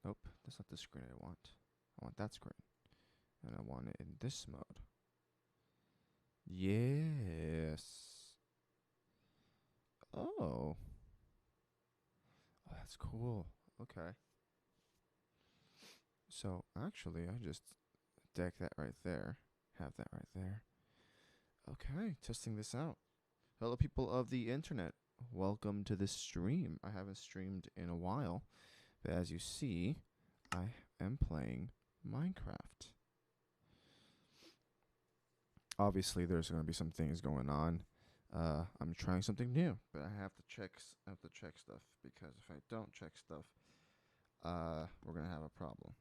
Nope, that's not the screen I want. I want that screen. And I want it in this mode. Yes. Oh. Oh, that's cool. Okay. So actually, I just deck that right there. Have that right there. Okay, testing this out. Hello, people of the internet. Welcome to this stream. I haven't streamed in a while, but as you see, I am playing Minecraft. Obviously, there's going to be some things going on. I'm trying something new, but I have to check stuff because if I don't check stuff, we're gonna have a problem.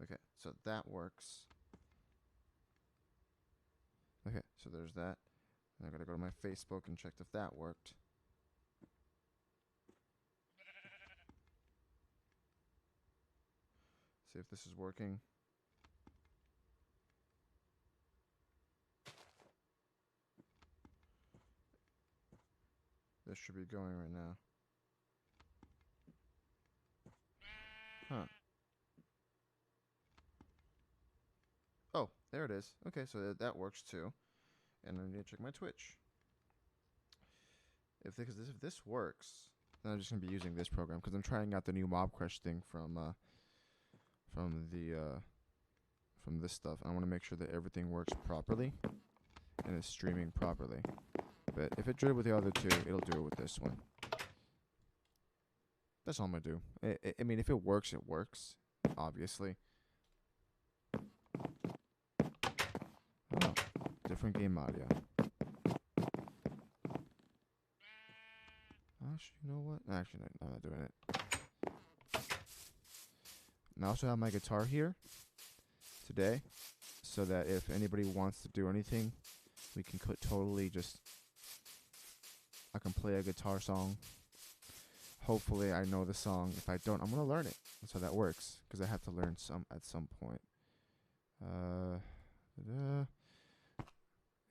Okay, so that works. Okay, so there's that. And I gotta go to my Facebook and check if that worked. See if this is working. This should be going right now. Huh. Oh, there it is. Okay, so that works too. And I need to check my Twitch. If this works, then I'm just gonna be using this program because I'm trying out the new Mob Crush thing from this stuff. I want to make sure that everything works properly and is streaming properly. But if it did it with the other two, it'll do it with this one. That's all I'm gonna do. I mean, if it works, it works. Obviously. Oh, different game audio. Actually, you know what? Actually, no, I'm not doing it. And I also have my guitar here today, so that if anybody wants to do anything, we can totally just. I can play a guitar song. Hopefully, I know the song. If I don't, I'm gonna learn it. So that works because I have to learn some at some point.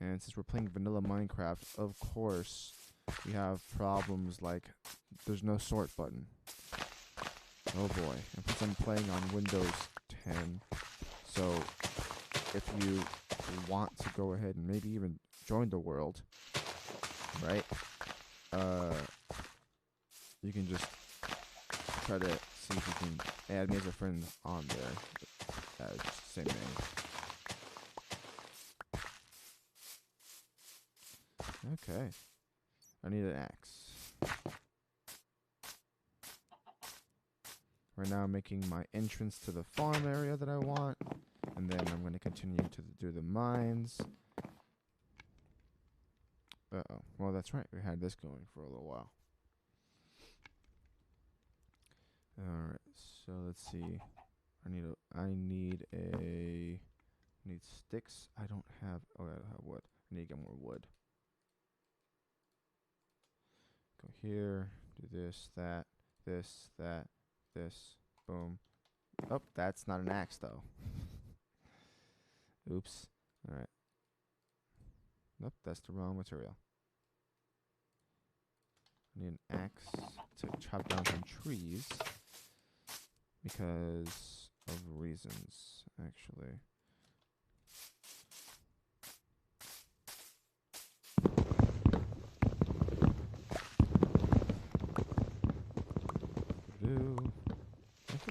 And since we're playing vanilla Minecraft, of course, we have problems like there's no sort button. Oh boy. And since I'm playing on Windows 10, so if you want to go ahead and maybe even join the world, right? You can just try to see if you can add me as a friend on there. Same name. Okay. I need an axe. Right now I'm making my entrance to the farm area that I want. And then I'm going to continue to do the mines. Uh-oh. Well, that's right. We had this going for a little while. Alright. So let's see. I need sticks. I don't have... Oh, I don't have wood. I need to get more wood. Go here. Do this, that, this, that, this. Boom. Oh, that's not an axe, though. Oops. Alright. Nope, that's the wrong material. I need an axe to chop down some trees. Because of reasons, actually.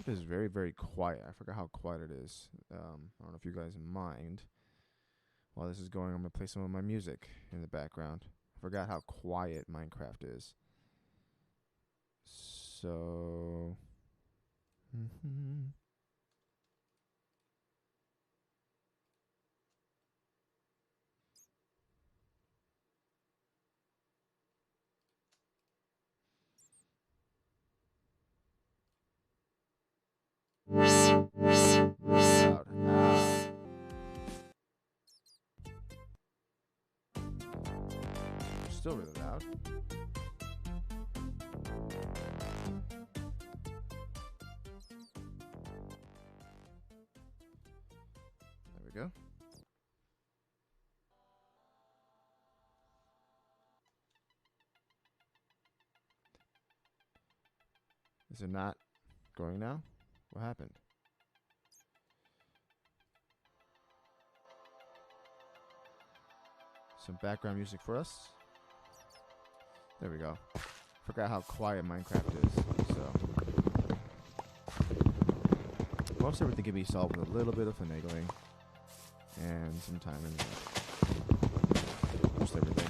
Minecraft is very, very quiet. I forgot how quiet it is. I don't know if you guys mind. While this is going, I'm going to play some of my music in the background. I forgot how quiet Minecraft is. So... Loud. Still really loud. There we go. Is it not? going now? What happened? Some background music for us. There we go. Forgot how quiet Minecraft is. So most everything can be solved with a little bit of finagling and some time and most everything.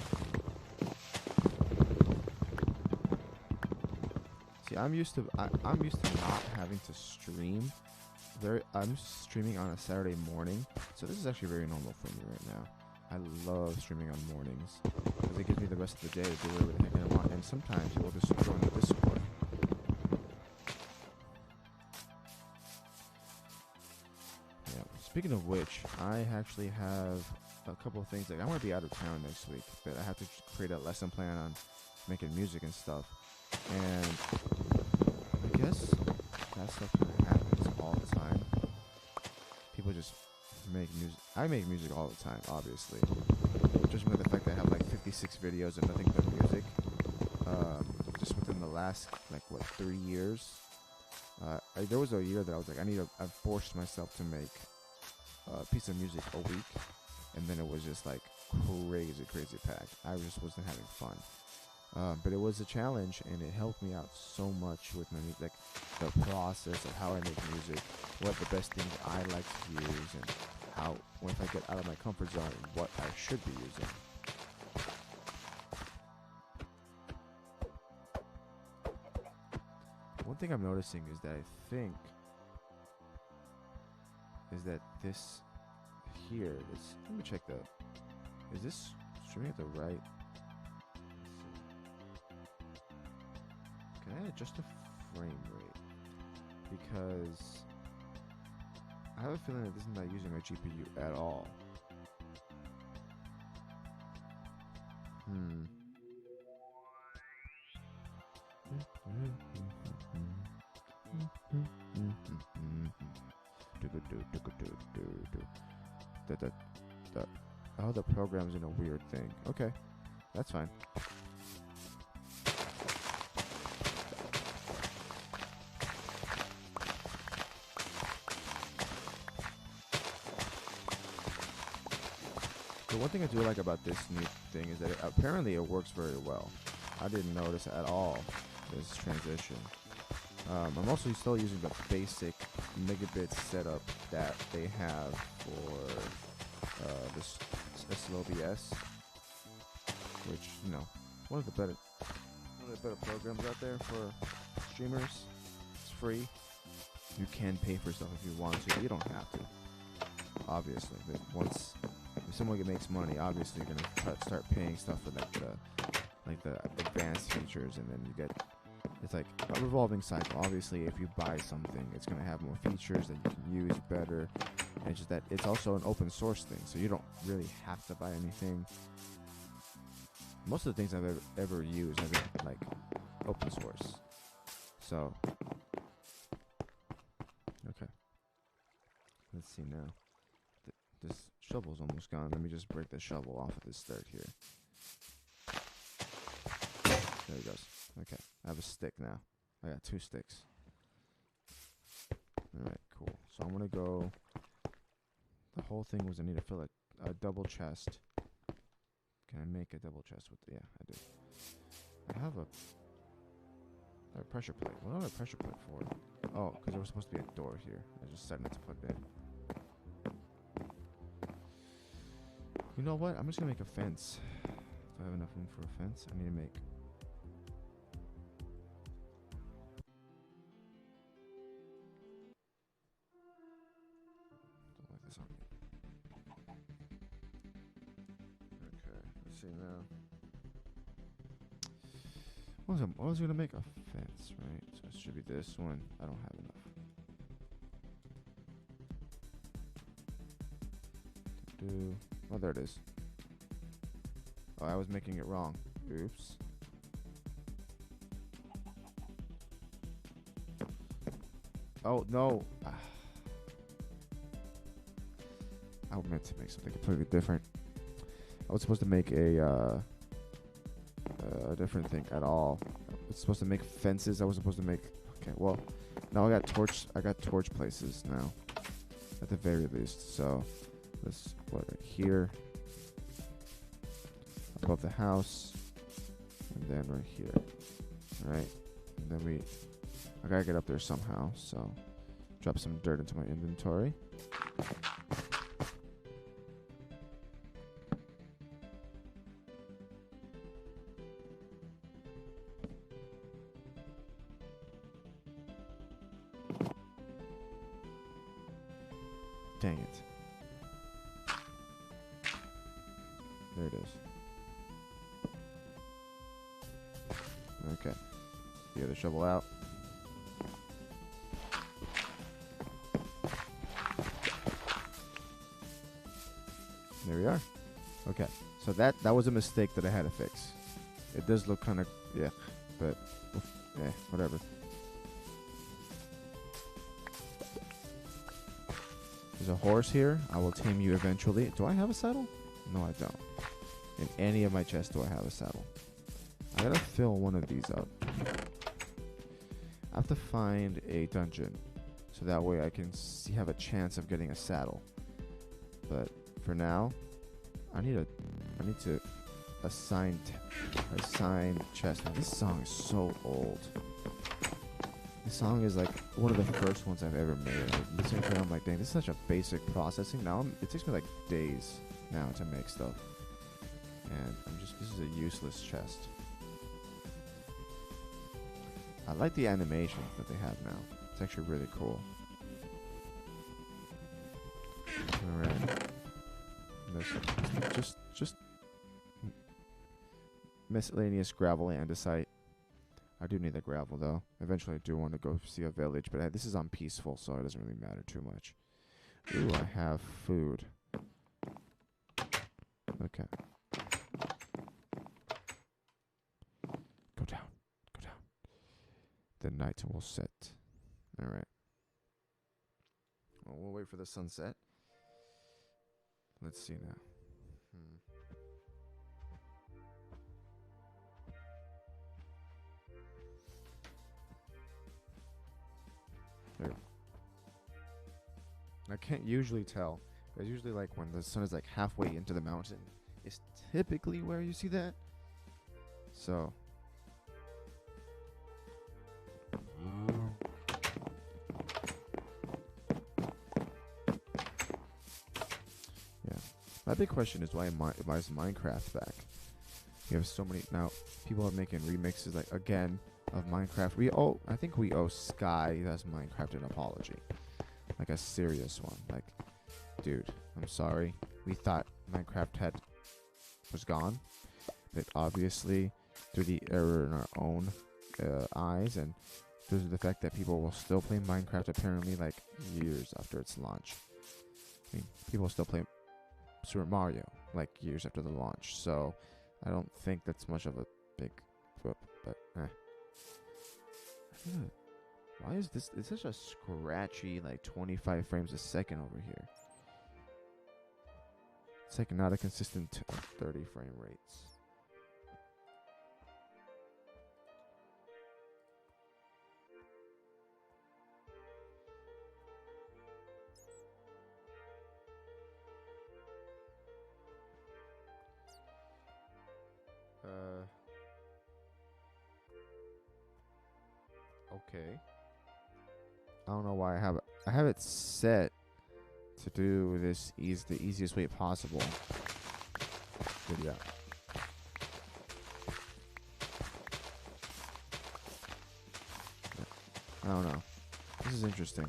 See, I'm used to not having to stream. I'm streaming on a Saturday morning, so this is actually very normal for me right now. I love streaming on mornings because it gives me the rest of the day to do whatever the heck I want, and sometimes we'll just join the Discord. Yeah. Speaking of which, I actually have a couple of things. Like, I want to be out of town next week, but I have to create a lesson plan on making music and stuff. And I guess that stuff kind of happens all the time. People just make music. I make music all the time, obviously. Just with the fact that I have like 56 videos and nothing but music. Just within the last, 3 years. There was a year that I was like, I forced myself to make a piece of music a week. And then it was just like crazy packed. I just wasn't having fun. But it was a challenge, and it helped me out so much with my music, the process of how I make music, what the best things I like to use, and how, if I get out of my comfort zone, what I should be using. One thing I'm noticing is that this here is, let me check is this streaming at the right? Can I adjust the frame rate? Because I have a feeling that this is not using my GPU at all. Oh, the program's in a weird thing. Okay, that's fine. The one thing I do like about this new thing is that apparently it works very well. I didn't notice at all this transition. I'm also still using the basic megabit setup that they have for this SLOBS, which, one of the better programs out there for streamers. It's free. You can pay for stuff if you want to, but you don't have to, obviously. But if someone makes money, obviously you're gonna start paying stuff for the advanced features, and then you get, it's like a revolving cycle. Obviously, if you buy something, it's gonna have more features that you can use better. And it's just that it's also an open source thing, so you don't really have to buy anything. Most of the things I've ever used have been open source. So, okay. Let's see now. This shovel's almost gone. Let me just break the shovel off of this start here. There it goes. Okay, I have a stick now. I got 2 sticks. Alright, cool. So I'm gonna go. The whole thing was I need to fill a double chest. Can I make a double chest with? Yeah, I do. I have a pressure plate. What do I have a pressure plate for? Oh, because there was supposed to be a door here. I just decided not to put it in. You know what? I'm just gonna make a fence. Do I have enough room for a fence? I need to make. Don't like this on me. Okay, let's see now. What was I gonna make a fence, right? So it should be this one. I don't have enough. Oh, there it is. Oh, I was making it wrong. Oops. Oh, no. I meant to make something completely different. I was supposed to make a different thing at all. I was supposed to make fences. I was supposed to make Okay, well, now I got torch places now, at the very least. So let's put it here, above the house, and then right here, right? And then I gotta get up there somehow. So drop some dirt into my inventory. Dang it. There it is. Okay. The other shovel out. There we are. Okay. So that was a mistake that I had to fix. It does look kind of, yeah, but, whatever. There's a horse here. I will tame you eventually. Do I have a saddle? No, I don't. In any of my chests do I have a saddle. I gotta fill one of these up. I have to find a dungeon, so that way I can have a chance of getting a saddle. But for now, I need to assign chest. Now, this song is so old. This song is like one of the first ones I've ever made. I'm listening to it, I'm like, dang, this is such a basic processing. Now it takes me like days now to make stuff, and this is a useless chest. I like the animations that they have now. It's actually really cool. Alright. Just miscellaneous gravel andesite. I do need the gravel though. Eventually I do want to go see a village, but this is on peaceful, so it doesn't really matter too much. Ooh, I have food. Okay. Go down. Go down. The night will set. Alright. Well, we'll wait for the sunset. Let's see now. There. I can't usually tell. It's usually like when the sun is like halfway into the mountain. It's typically where you see that. So. Yeah. My big question is why is Minecraft back? We have so many now. People are making remixes like again of Minecraft. I think we owe Sky that's Minecraft an apology, like a serious one. Like, dude, I'm sorry. We thought Minecraft was gone, but obviously through the error in our own eyes and due to the fact that people will still play Minecraft apparently like years after its launch. I mean, people still play Super Mario like years after the launch, so I don't think that's much of a big whoop, but why is this? It's such a scratchy, like 25 frames a second over here. It's like not a consistent 30 frame rates. Okay. I don't know why I have it set to do this the easiest way possible. But yeah. I don't know. This is interesting.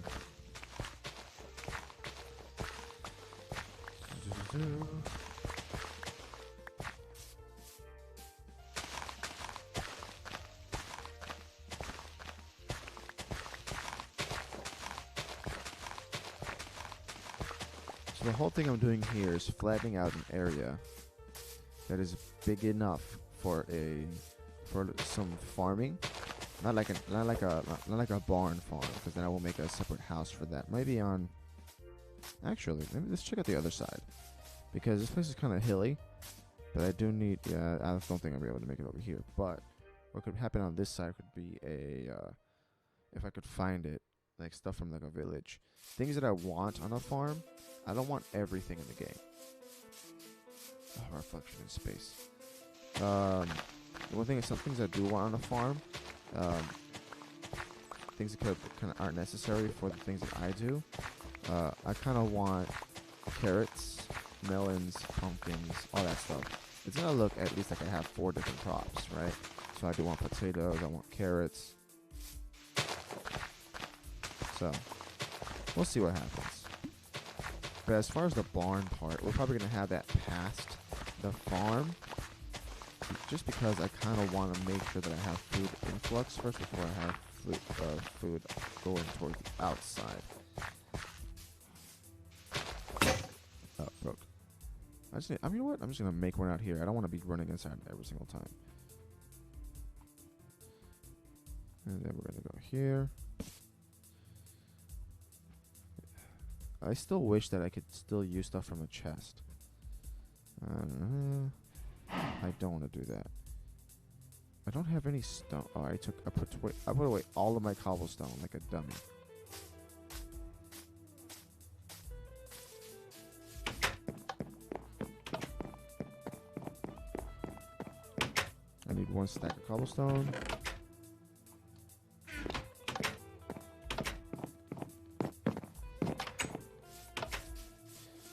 The whole thing I'm doing here is flattening out an area that is big enough for some farming, not like a barn farm, because then I will make a separate house for that. Maybe actually, let's check out the other side, because this place is kind of hilly, but I do need. Yeah, I don't think I'll be able to make it over here. But what could happen on this side could be if I could find it, like stuff from like a village, things that I want on a farm. I don't want everything in the game. Oh, reflection in space. The one thing is, some things I do want on a farm, things that kind of aren't necessary for the things that I do. I kind of want carrots, melons, pumpkins, all that stuff. It's gonna look at least like I have 4 different crops, right? So I do want potatoes, I want carrots. So we'll see what happens. But as far as the barn part, we're probably gonna have that past the farm, just because I kind of want to make sure that I have food influx first before I have food going towards the outside. Oh, broke. You know what? I'm just gonna make one out here. I don't want to be running inside every single time. And then we're gonna go here. I still wish that I could still use stuff from a chest. I don't want to do that. I don't have any stone. Oh, I put away all of my cobblestone like a dummy. I need 1 stack of cobblestone.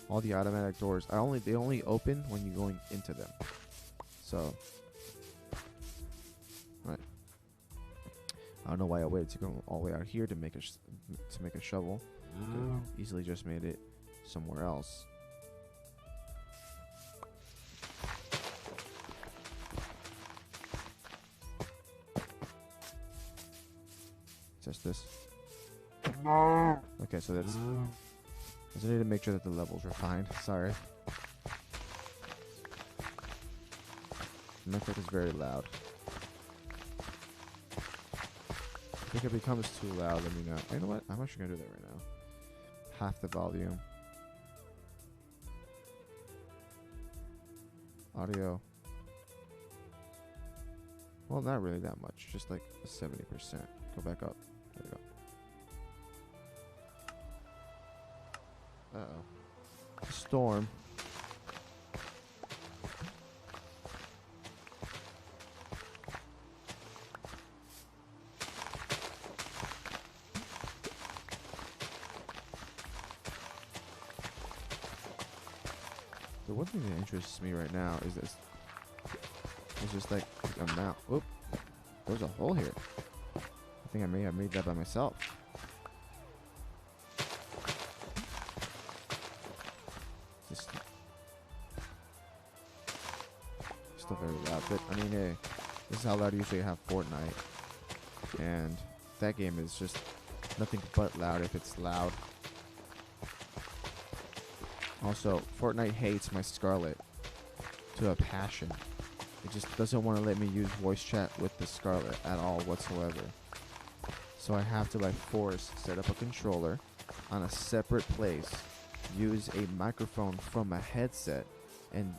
All the automatic doors, they only open when you're going into them. So, right. I don't know why I waited to go all the way out here to make a shovel. Could easily just made it somewhere else. Just this. Okay, so that's. I just need to make sure that the levels are fine. Sorry. The Minecraft is very loud. If it becomes too loud, let me know. You know what? I'm actually gonna do that right now. Half the volume. Audio. Well, not really that much. Just like 70%. Go back up. There you go. Uh-oh. Storm. The one thing that interests me right now is this. It's just like a mount. Whoop. There's a hole here. I think I may have made that by myself. Just still very loud, but I mean, hey, this is how loud I usually have Fortnite, and that game is just nothing but loud if it's loud. Also, Fortnite hates my Scarlet to a passion. It just doesn't want to let me use voice chat with the Scarlet at all whatsoever. So I have to, by force, set up a controller on a separate place, use a microphone from my headset, and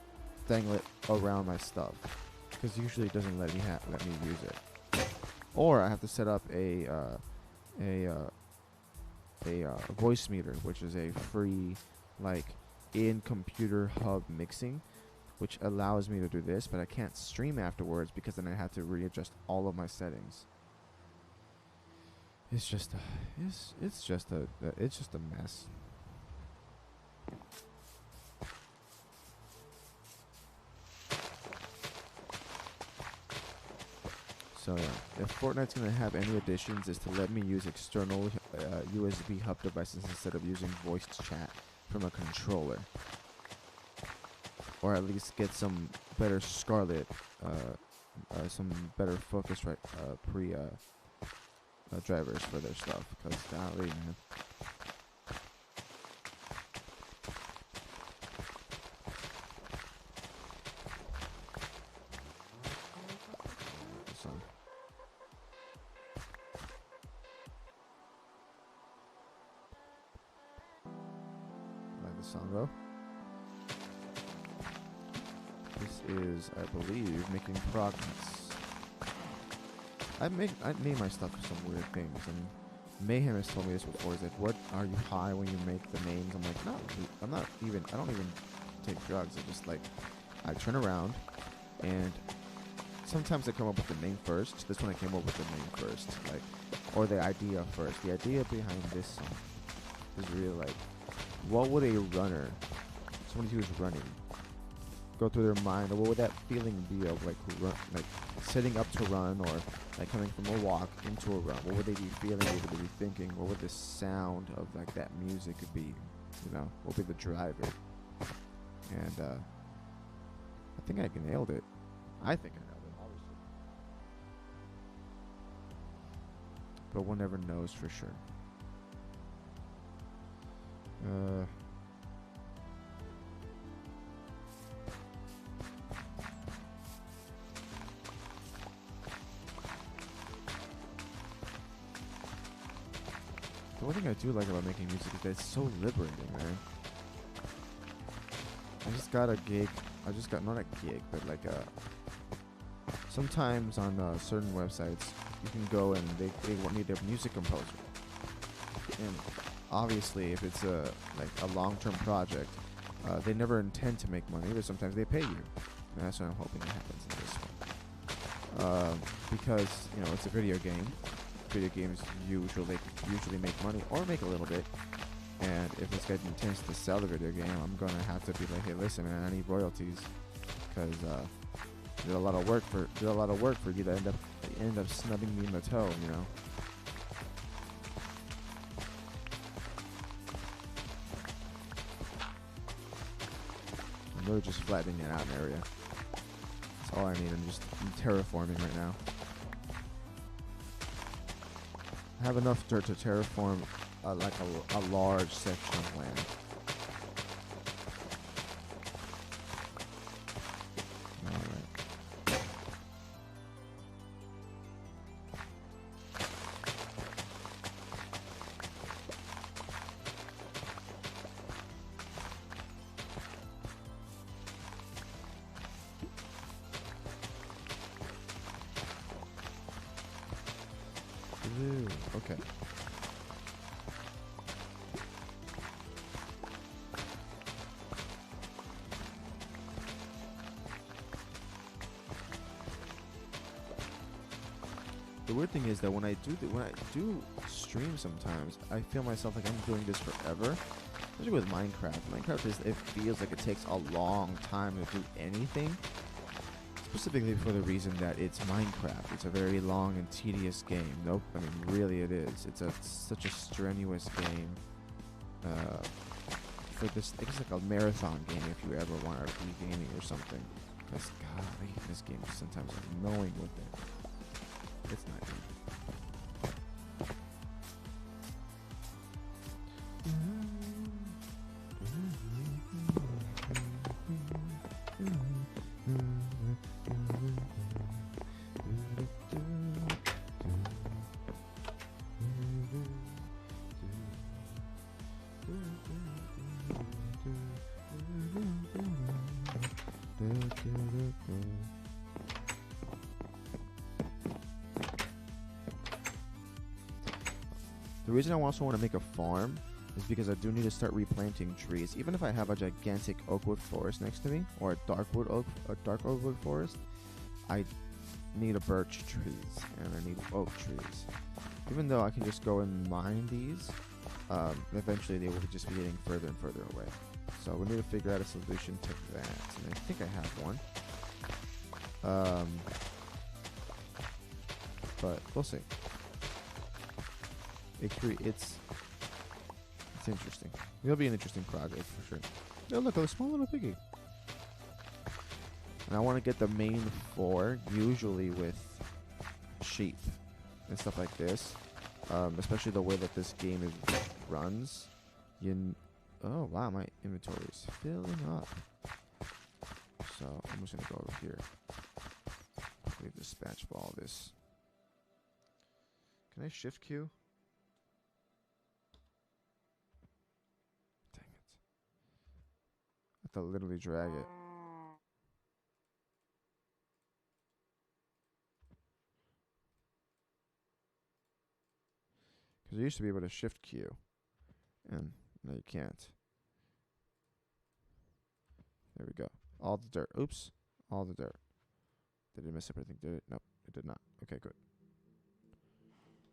dangle it around my stuff. Because usually it doesn't let me use it. Or I have to set up a voice meter, which is a free, like, in computer hub mixing, which allows me to do this, but I can't stream afterwards because then I have to readjust all of my settings. It's just a mess. So yeah, if Fortnite's gonna have any additions, is to let me use external USB hub devices instead of using voice chat from a controller, or at least get some better Scarlet, some better Focusrite drivers for their stuff. Cause golly, man. Songro. This is, I believe, making progress. I name my stuff some weird things, and Mayhem has told me this before. He's like, "What are you high when you make the names?" I'm like, "No, I'm not even. I don't even take drugs. I just like I turn around, and sometimes I come up with the name first. This one I came up with the name first, like, or the idea first. The idea behind this song is really like, what would a runner, somebody who's running, go through their mind, or what would that feeling be of like like setting up to run, or like coming from a walk into a run? What would they be feeling? What would they be thinking? What would the sound of like that music be? You know, what would be the driver? And I think I nailed it. I think I nailed it, obviously, but one never knows for sure. The one thing I do like about making music is that it's so liberating, man. I just got a gig. I just got not a gig, but like a. Sometimes on certain websites, you can go and they need a music composer. And obviously, if it's a like a long-term project, they never intend to make money, but sometimes they pay you. And that's what I'm hoping that happens in this one. Because you know it's a video game. Video games usually make money or make a little bit. And if this guy intends to sell the video game, I'm gonna have to be like, hey, listen, man, I need royalties, because did a lot of work for you to end up snubbing me in the toe, you know. I'm really just flattening it out an area. That's all I need. I'm terraforming right now. I have enough dirt to terraform like a large section of land. Alright. Ooh, okay. The weird thing is that when I do stream sometimes, I feel myself like I'm doing this forever. Especially with Minecraft. It feels like it takes a long time to do anything. Specifically for the reason that it's Minecraft. It's a very long and tedious game. Nope, I mean really it is. It's such a strenuous game. For this, it's like a marathon game if you ever want to be gaming or something. Because golly, this game is sometimes annoying with it. It's not good. The reason I also want to make a farm is because I do need to start replanting trees. Even if I have a gigantic oakwood forest next to me, or a dark oakwood forest, I need a birch trees and I need oak trees. Even though I can just go and mine these, eventually they will just be getting further and further away. So we need to figure out a solution to that. And I think I have one. But we'll see. It's interesting. It'll be an interesting project for sure. Oh look, a small little piggy. And I want to get the main 4, usually with sheep and stuff like this. Especially the way that this game runs. Oh wow, my inventory is filling up. So I'm just gonna go over here. Leave dispatch for all this. Can I shift Q? Dang it. I have to literally drag it. Because you used to be able to shift Q. And now you can't. There we go. All the dirt. Oops. All the dirt. Did it miss everything? Did it? Nope. It did not. Okay, good.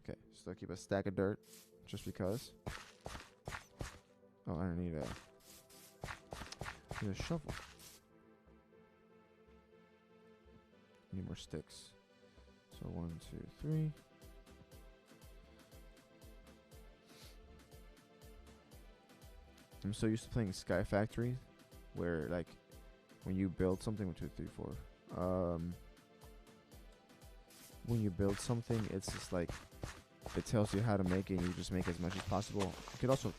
Okay, so keep a stack of dirt. Just because. Oh, I need a shovel. Need more sticks. So 1, 2, 3. I'm so used to playing Sky Factory, where like when you build something, 1, 2, 3, 4. When you build something, it's just like it tells you how to make it, and you just make as much as possible. You could also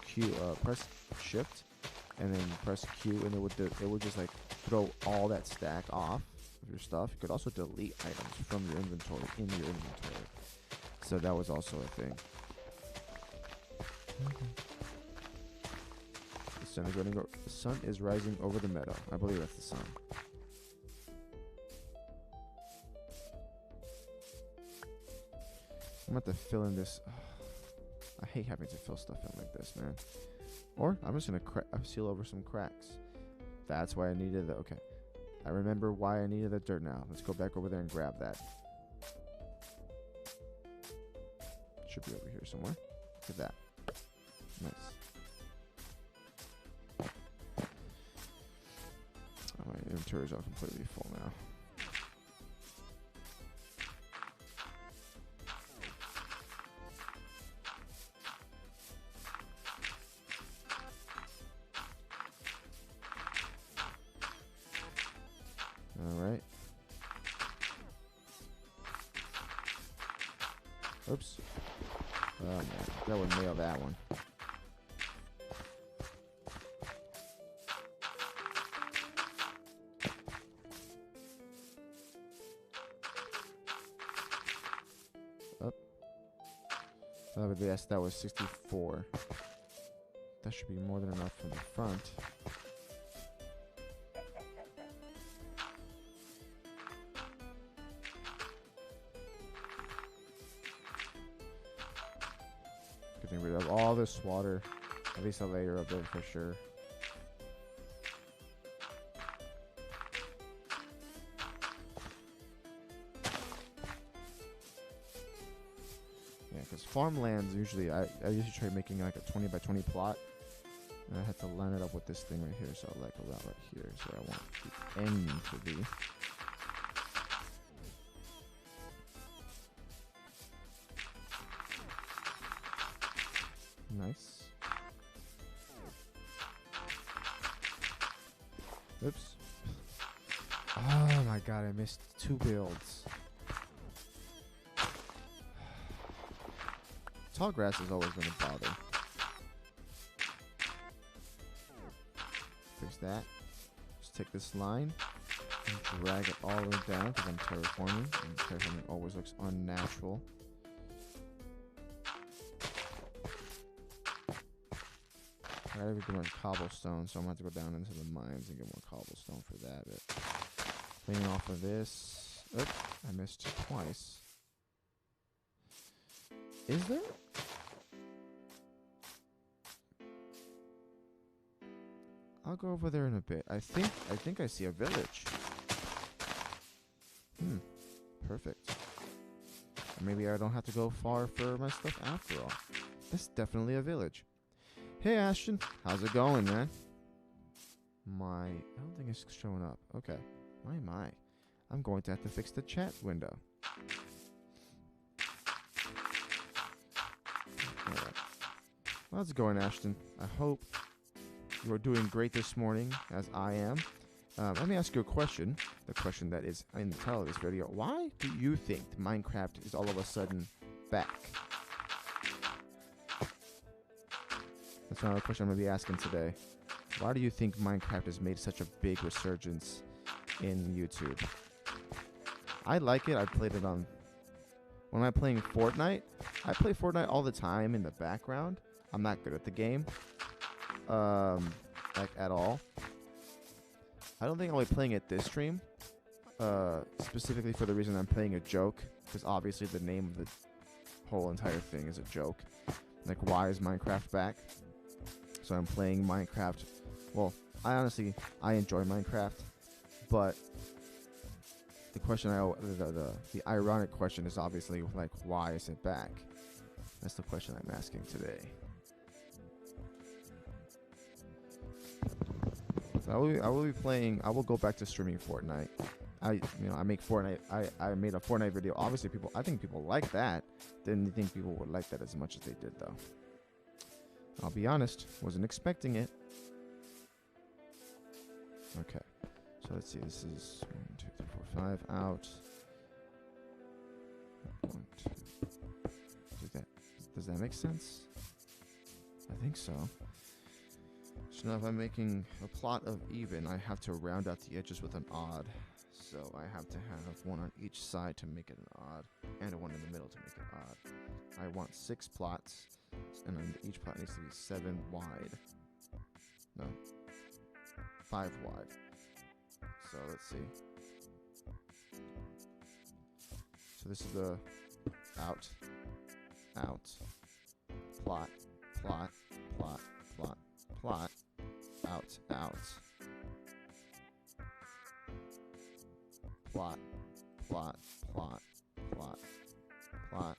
press Shift, and then press Q, and it would just like throw all that stack off of your stuff. You could also delete items from your inventory in your inventory. So that was also a thing. The sun is rising over the meadow. I believe that's the sun. I'm going to have to fill in this. I hate having to fill stuff in like this, man. Or I'm just going to seal over some cracks. That's why I needed the... Okay. I remember why I needed the dirt now. Let's go back over there and grab that. Should be over here somewhere. Look at that. Nice. Oh, my inventory is all completely full now. Alright. Oops. Oh man, that would nail that one. Up. Yes, that was 64. That should be more than enough from the front. Getting rid of all this water. At least a layer of it for sure. Yeah, because farmlands usually, I usually try making like a 20 by 20 plot. And I had to line it up with this thing right here. So like around right here. So I want the end to be. Nice. Oops. Oh my god, I missed 2 builds. Tall grass is always going to bother. Fix that. Just take this line and drag it all the way down because I'm terraforming. And terraforming always looks unnatural. I gotta get more cobblestone, so I'm gonna have to go down into the mines and get more cobblestone for that. But cleaning off of this. Oop, I missed twice. Is there? I'll go over there in a bit. I think I see a village. Perfect. Or maybe I don't have to go far for my stuff after all. That's definitely a village. Hey Ashton, how's it going, man? I don't think it's showing up. Okay. My. I'm going to have to fix the chat window. Alright. How's it going, Ashton? I hope you are doing great this morning, as I am. Let me ask you a question. The question that is in the title of this video. Why do you think Minecraft is all of a sudden back? That's another question I'm going to be asking today. Why do you think Minecraft has made such a big resurgence in YouTube? I like it. I played it on... When I'm playing Fortnite, I play Fortnite all the time in the background. I'm not good at the game. Like, at all. I don't think I'll be playing it this stream. Specifically for the reason I'm playing a joke. Because obviously the name of the whole entire thing is a joke. Like, why is Minecraft back? So I'm playing Minecraft. Well, I enjoy Minecraft, but the question the ironic question is obviously like, why is it back? That's the question I'm asking today. So I will be playing. I will go back to streaming Fortnite. I make Fortnite. I made a Fortnite video. Obviously, I think people like that. Didn't think people would like that as much as they did, though. I'll be honest, wasn't expecting it. Okay, so let's see. This is 1, 2, 3, 4, 5 out. 1, 2. Does that make sense? I think so. So now if I'm making a plot of even, I have to round out the edges with an odd. So I have to have one on each side to make it an odd, and one in the middle to make it odd. I want 6 plots, and then each plot needs to be 7 wide. No, 5 wide. So let's see. So this is the out, plot, plot, plot, plot, plot, out, plot, plot, plot, plot, plot,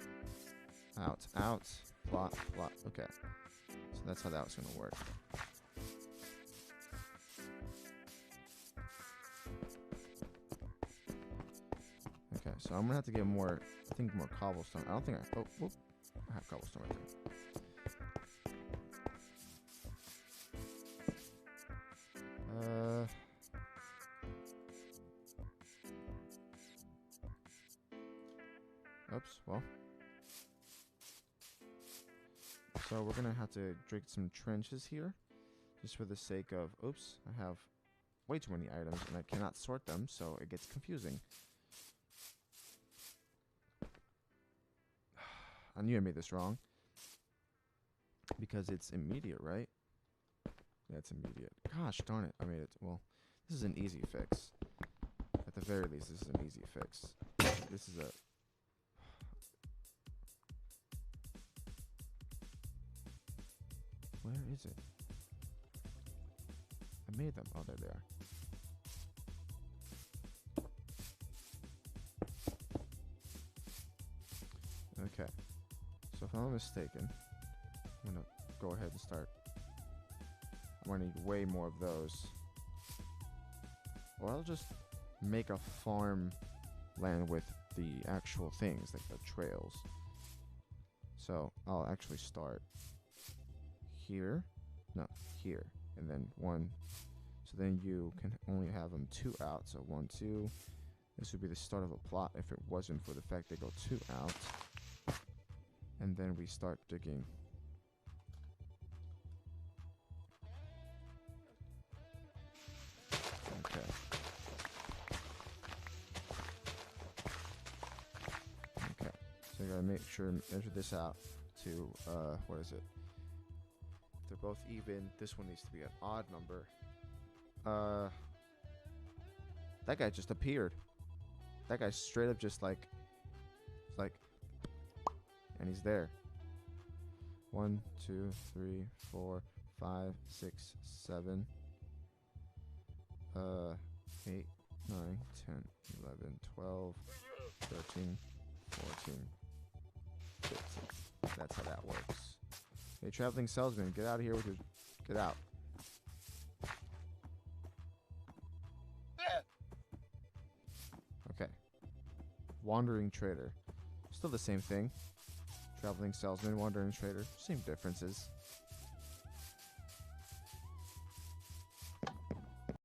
out, plot, plot. Okay, so that's how that was gonna work. Okay, so I'm gonna have to get more, I think more cobblestone. I don't think I have cobblestone right there. Oops, well. So we're gonna have to dig some trenches here, just for the sake of, oops, I have way too many items and I cannot sort them, so it gets confusing. I knew I made this wrong. Because it's immediate, right? Yeah, it's immediate. Gosh darn it, I made it. Well, this is an easy fix. At the very least, this is an easy fix. This is a... Where is it? I made them. Oh, there they are. Okay. So if I'm not mistaken, I'm gonna go ahead and start. I'm gonna need way more of those. Or I'll just make a farm land with the actual things, like the trails. So I'll actually start here. No, here. And then 1. So then you can only have them 2 out. So 1, 2. This would be the start of a plot if it wasn't for the fact they go 2 out. And then we start digging. Okay. Okay. So I gotta make sure measure this out to what is it? If they're both even, this one needs to be an odd number. That guy just appeared. That guy straight up just like, and he's there. 1, 2, 3, 4, 5, 6, 7, 8, 9, 10, 11, 12, 13, 14, 15. That's how that works. Hey, traveling salesman, get out of here with your... Get out. Okay. Wandering trader. Still the same thing. Traveling salesman, wandering trader. Same differences.